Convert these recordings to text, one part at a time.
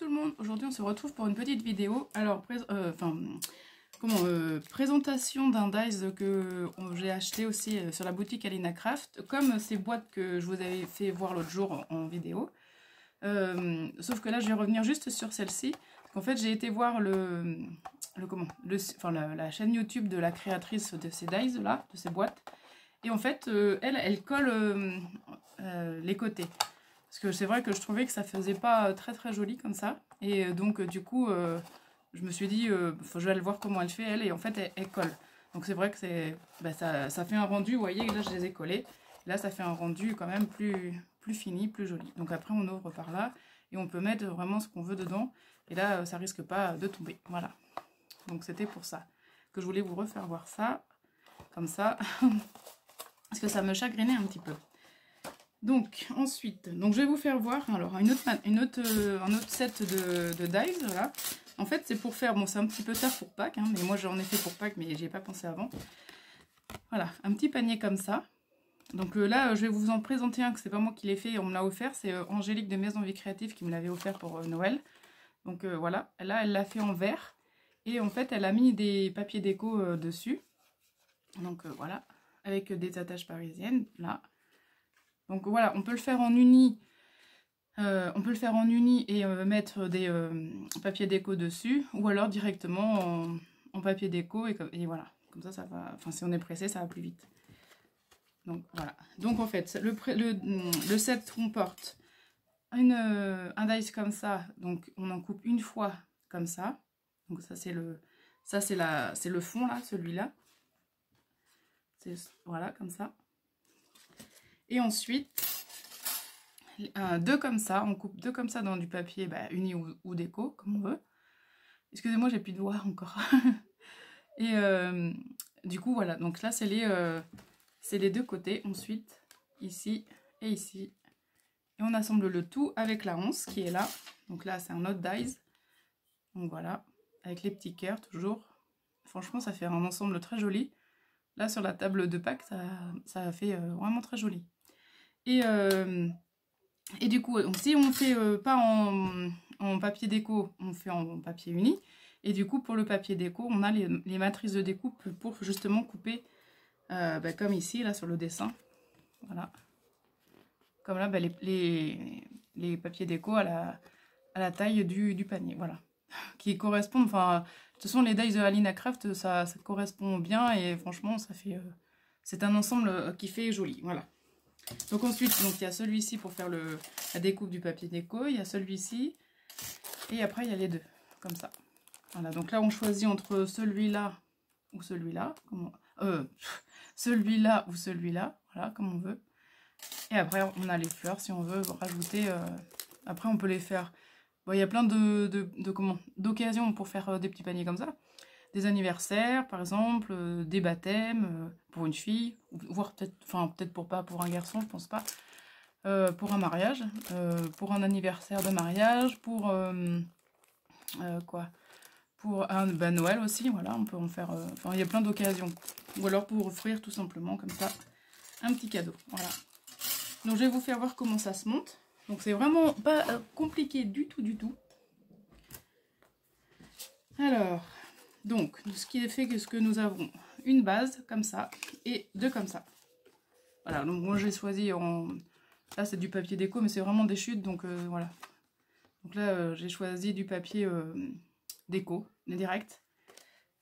tout le monde, aujourd'hui on se retrouve pour une petite vidéo. Alors, présentation d'un dies que j'ai acheté aussi sur la boutique Alina Craft, comme ces boîtes que je vous avais fait voir l'autre jour en vidéo. Sauf que là je vais revenir juste sur celle-ci. En fait j'ai été voir la chaîne YouTube de la créatrice de ces dies là, de ces boîtes. Et en fait elle colle les côtés. Parce que c'est vrai que je trouvais que ça faisait pas très très joli comme ça. Et donc du coup je me suis dit je vais aller voir comment elle fait elle. Et en fait elle colle. Donc c'est vrai que ça fait un rendu, vous voyez, là je les ai collés. Là ça fait un rendu quand même plus fini, plus joli. Donc après on ouvre par là et on peut mettre vraiment ce qu'on veut dedans. Et là ça risque pas de tomber. Voilà. Donc c'était pour ça que je voulais vous refaire voir ça. Comme ça. Parce que ça me chagrinait un petit peu. Donc ensuite, je vais vous faire voir alors un autre set de dies. Voilà. En fait c'est pour faire, bon c'est un petit peu tard pour Pâques, hein, mais moi j'en ai fait pour Pâques mais j'ai pas pensé avant. Voilà, un petit panier comme ça. Donc là je vais vous en présenter un que c'est pas moi qui l'ai fait, on me l'a offert, c'est Angélique de Maison Vie Créative qui me l'avait offert pour Noël. Donc voilà, là elle l'a fait en verre et en fait elle a mis des papiers déco dessus. Donc voilà, avec des attaches parisiennes là. Donc voilà, on peut le faire en uni. Et mettre des papiers déco dessus, ou alors directement en papier déco et voilà. Comme ça va. Enfin, si on est pressé, ça va plus vite. Donc voilà. Donc en fait, le set comporte un dice comme ça. Donc on en coupe une fois comme ça. Donc ça c'est le fond là, celui-là. Voilà, comme ça. Et ensuite, deux comme ça, on coupe deux comme ça dans du papier uni ou déco, comme on veut. Excusez-moi, j'ai plus de doigts encore. Et du coup, voilà, donc là, c'est les deux côtés, ensuite, ici et ici. Et on assemble le tout avec la 11 qui est là. Donc là, c'est un autre dies. Donc voilà, avec les petits cœurs, toujours. Franchement, ça fait un ensemble très joli. Là, sur la table de Pâques, ça fait vraiment très joli. Et du coup, si on ne fait pas en papier déco, on fait en papier uni. Et du coup, pour le papier déco, on a les matrices de découpe pour justement couper, comme ici, là, sur le dessin. Voilà. Comme là, les papiers déco à la taille du panier. Voilà. Qui correspondent, enfin, de toute façon, les dies de Alina Craft, ça correspond bien. Et franchement, ça fait... c'est un ensemble qui fait joli. Voilà. Donc ensuite, il y a celui-ci pour faire la découpe du papier déco, il y a celui-ci, et après il y a les deux, comme ça. Voilà, donc là on choisit entre celui-là ou celui-là, celui-là ou celui-là, voilà, comme on veut. Et après on a les fleurs si on veut rajouter, après on peut les faire, bon, il y a plein d'occasions pour faire des petits paniers comme ça. Des anniversaires, par exemple, des baptêmes pour une fille, voire peut-être pour un garçon, je pense pas. Pour un mariage, pour un anniversaire de mariage, pour pour un Noël aussi, voilà, on peut en faire. Enfin, il y a plein d'occasions. Ou alors pour offrir tout simplement comme ça un petit cadeau. Voilà. Donc je vais vous faire voir comment ça se monte. Donc c'est vraiment pas compliqué du tout. Alors. Donc, ce qui fait que nous avons une base comme ça et deux comme ça. Voilà, donc moi j'ai choisi en... Là c'est du papier déco, mais c'est vraiment des chutes, donc voilà. Donc là j'ai choisi du papier déco, direct.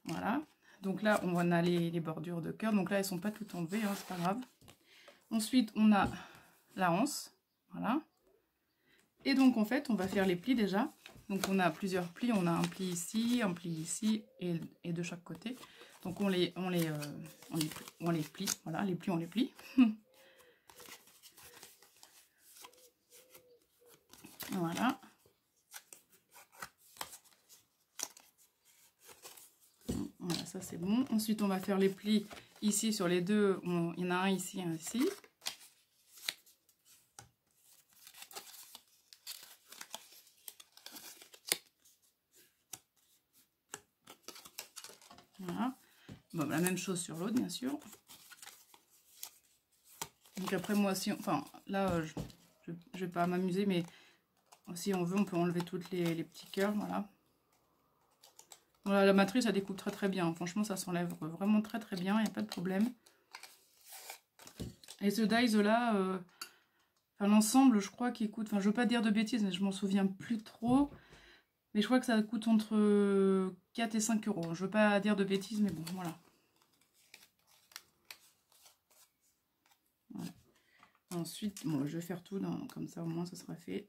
Voilà. Donc là on a les bordures de cœur, donc là elles sont pas toutes enlevées, hein, c'est pas grave. Ensuite on a la anse, voilà. Et donc en fait on va faire les plis déjà. Donc on a plusieurs plis, on a un pli ici et de chaque côté. Donc on les plie, voilà, les plis on les plie. Voilà. Voilà, ça c'est bon. Ensuite on va faire les plis ici sur les deux, il y en a un ici, un ici. Voilà. Bon, la même chose sur l'autre, bien sûr. Donc après, moi aussi, enfin, là, je vais pas m'amuser, mais Si on veut, on peut enlever toutes les petits cœurs, voilà. Voilà, la matrice, elle découpe très très bien. Franchement, ça s'enlève vraiment très très bien, il n'y a pas de problème. Et ce dies là, l'ensemble, je crois qu'il coûte, enfin je veux pas dire de bêtises, mais je m'en souviens plus trop. Mais je crois que ça coûte entre 4 et 5 euros. Je veux pas dire de bêtises, mais bon, voilà. Voilà. Ensuite, bon, je vais faire tout comme ça, au moins ça sera fait.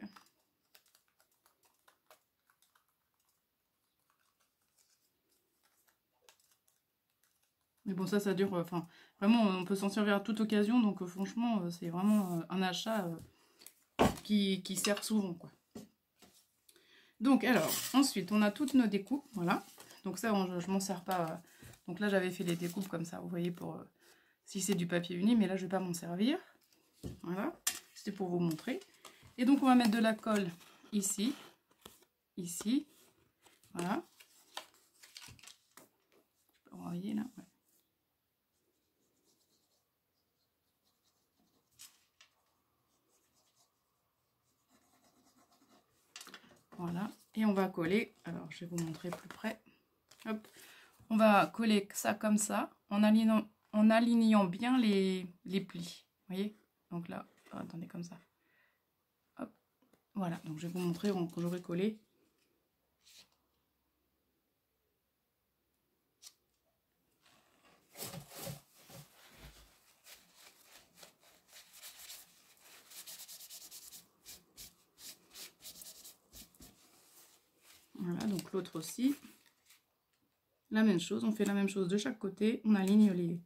Mais bon, ça dure, enfin, vraiment, on peut s'en servir à toute occasion, donc franchement, c'est vraiment un achat qui sert souvent, quoi. Donc, alors, ensuite, on a toutes nos découpes, voilà. Donc ça, je m'en sers pas. Donc là, j'avais fait les découpes comme ça, vous voyez, pour si c'est du papier uni, mais là, je vais pas m'en servir. Voilà, c'était pour vous montrer. Et donc, on va mettre de la colle ici, ici, voilà. Vous voyez là, ouais. Voilà, et on va coller, alors je vais vous montrer plus près. Hop. On va coller ça comme ça, en alignant bien les plis. Vous voyez? Donc là, oh, attendez, comme ça. Hop. Voilà, donc je vais vous montrer quand j'aurai collé. Voilà, donc l'autre aussi. La même chose, on fait la même chose de chaque côté. On aligne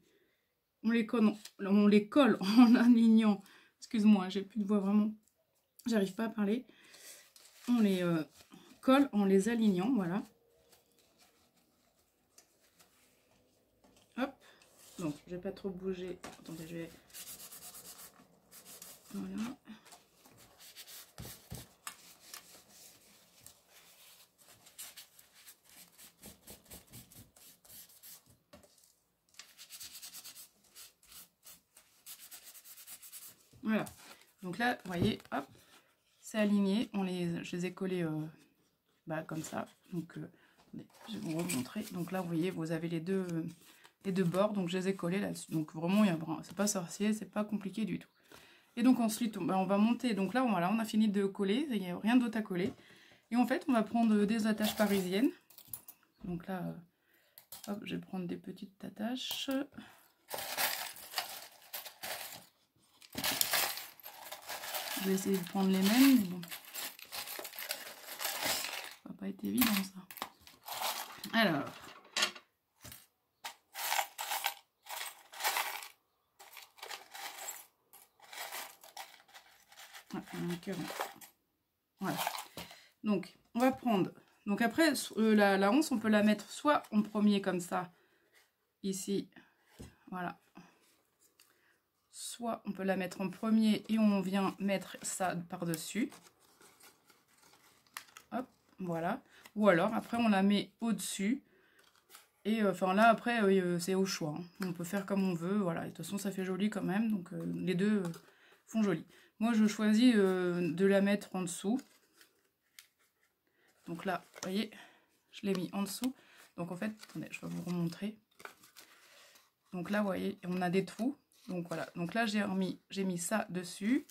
on les colle en alignant. Excuse-moi, j'ai plus de voix vraiment. J'arrive pas à parler. On les colle en les alignant, voilà. Hop. Donc, je vais pas trop bouger. Attendez, je vais... Voilà. Voilà. Donc là, vous voyez, hop, c'est aligné. Je les ai collés comme ça. Donc, je vais vous remontrer. Donc là, vous voyez, vous avez les deux bords. Donc, je les ai collés là-dessus. Donc, vraiment, c'est pas sorcier, c'est pas compliqué du tout. Et donc, ensuite, on va monter. Donc là, voilà, on a fini de coller. Il n'y a rien d'autre à coller. Et en fait, on va prendre des attaches parisiennes. Donc là, hop, je vais prendre des petites attaches. Je vais essayer de prendre les mêmes, mais bon. Ça va pas être évident, ça. Alors. Voilà. Donc, on va prendre... Donc après, la once, on peut la mettre soit en premier comme ça, ici, voilà. Soit on peut la mettre en premier et on vient mettre ça par-dessus. Hop, voilà. Ou alors, après, on la met au-dessus. Et enfin là, après, c'est au choix. Hein. On peut faire comme on veut, voilà. Et de toute façon, ça fait joli quand même, donc les deux font joli. Moi, je choisis de la mettre en dessous. Donc là, vous voyez, je l'ai mis en dessous. Donc en fait, attendez, je vais vous remontrer. Donc là, vous voyez, on a des trous. Donc voilà. Donc là, j'ai mis ça dessus.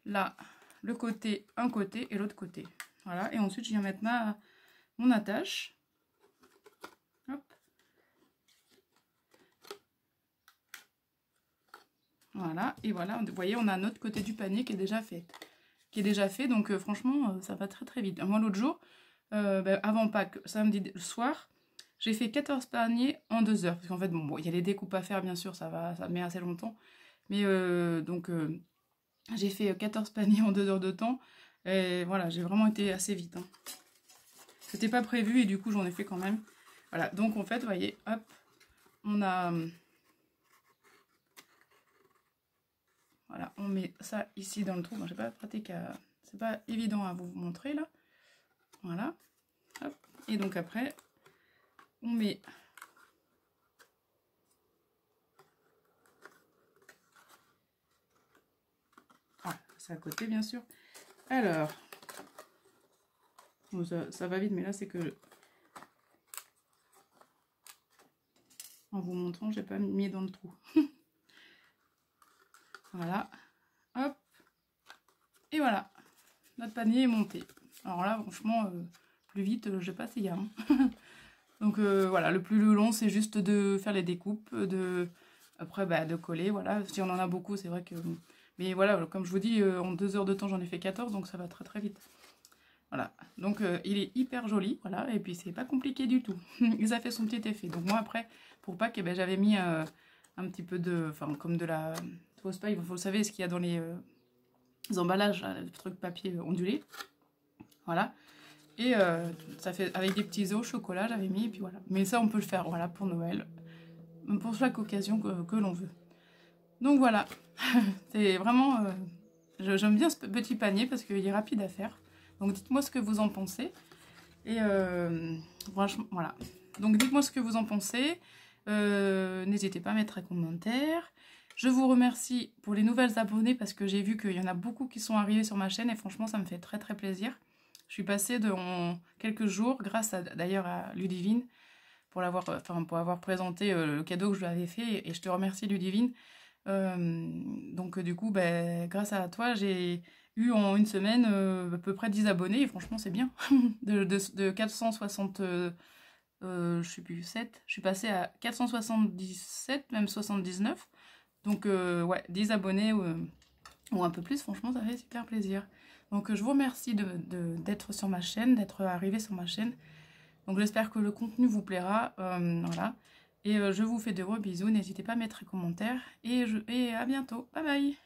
Là, le côté, un côté et l'autre côté. Voilà. Et ensuite, je viens mettre mon attache. Hop. Voilà. Et voilà, vous voyez, on a notre côté du panier qui est déjà fait. Donc franchement, ça va très très vite. Moi, l'autre jour, avant Pâques, samedi soir, j'ai fait 14 paniers en 2 heures. Parce qu'en fait, bon, il y a les découpes à faire, bien sûr, ça met assez longtemps. Mais j'ai fait 14 paniers en 2 heures de temps. Et voilà, j'ai vraiment été assez vite. Hein. C'était pas prévu et du coup, j'en ai fait quand même. Voilà, donc en fait, vous voyez, hop, on a... Voilà, on met ça ici dans le trou. Bon, j'ai pas pratiqué à... C'est pas évident à vous montrer, là. Voilà. Hop. Et donc après, on met... Ah, c'est à côté, bien sûr. Alors, Bon, ça va vite, mais là c'est que... En vous montrant, j'ai pas mis dans le trou. Voilà. Hop. Et voilà. Notre panier est monté. Alors là, franchement, plus vite, j'ai pas essayé. Hein. Donc voilà, le plus long, c'est juste de faire les découpes, après bah, de coller, voilà. Si on en a beaucoup, c'est vrai que... Mais voilà, comme je vous dis, en 2 heures de temps, j'en ai fait 14, donc ça va très très vite. Voilà, donc il est hyper joli, voilà, et puis c'est pas compliqué du tout. Et ça fait son petit effet. Donc moi après, pour Pâques, ben, j'avais mis un petit peu de... Enfin, comme de la fausse paille, vous savez ce qu'il y a dans les emballages, là, le truc papier ondulé. Voilà. Et ça fait avec des petits œufs au chocolat, j'avais mis, et puis voilà. Mais ça, on peut le faire, voilà, pour Noël, pour chaque occasion que l'on veut. Donc voilà, c'est vraiment... j'aime bien ce petit panier parce qu'il est rapide à faire. Donc dites-moi ce que vous en pensez. Et franchement, voilà. Donc dites-moi ce que vous en pensez. N'hésitez pas à mettre un commentaire. Je vous remercie pour les nouvelles abonnés parce que j'ai vu qu'il y en a beaucoup qui sont arrivés sur ma chaîne et franchement ça me fait très très plaisir. Je suis passée en quelques jours grâce d'ailleurs à Ludivine pour avoir présenté le cadeau que je lui avais fait et je te remercie Ludivine. Donc du coup, ben, grâce à toi, j'ai eu en une semaine à peu près 10 abonnés et franchement c'est bien. de 460, je sais plus, 7, je suis passée à 477, même 79. Donc ouais, 10 abonnés ou un peu plus, franchement ça fait super plaisir. Donc je vous remercie d'être sur ma chaîne, d'être arrivé sur ma chaîne. Donc j'espère que le contenu vous plaira, voilà. Et je vous fais de gros bisous, n'hésitez pas à mettre un commentaire et à bientôt, bye bye.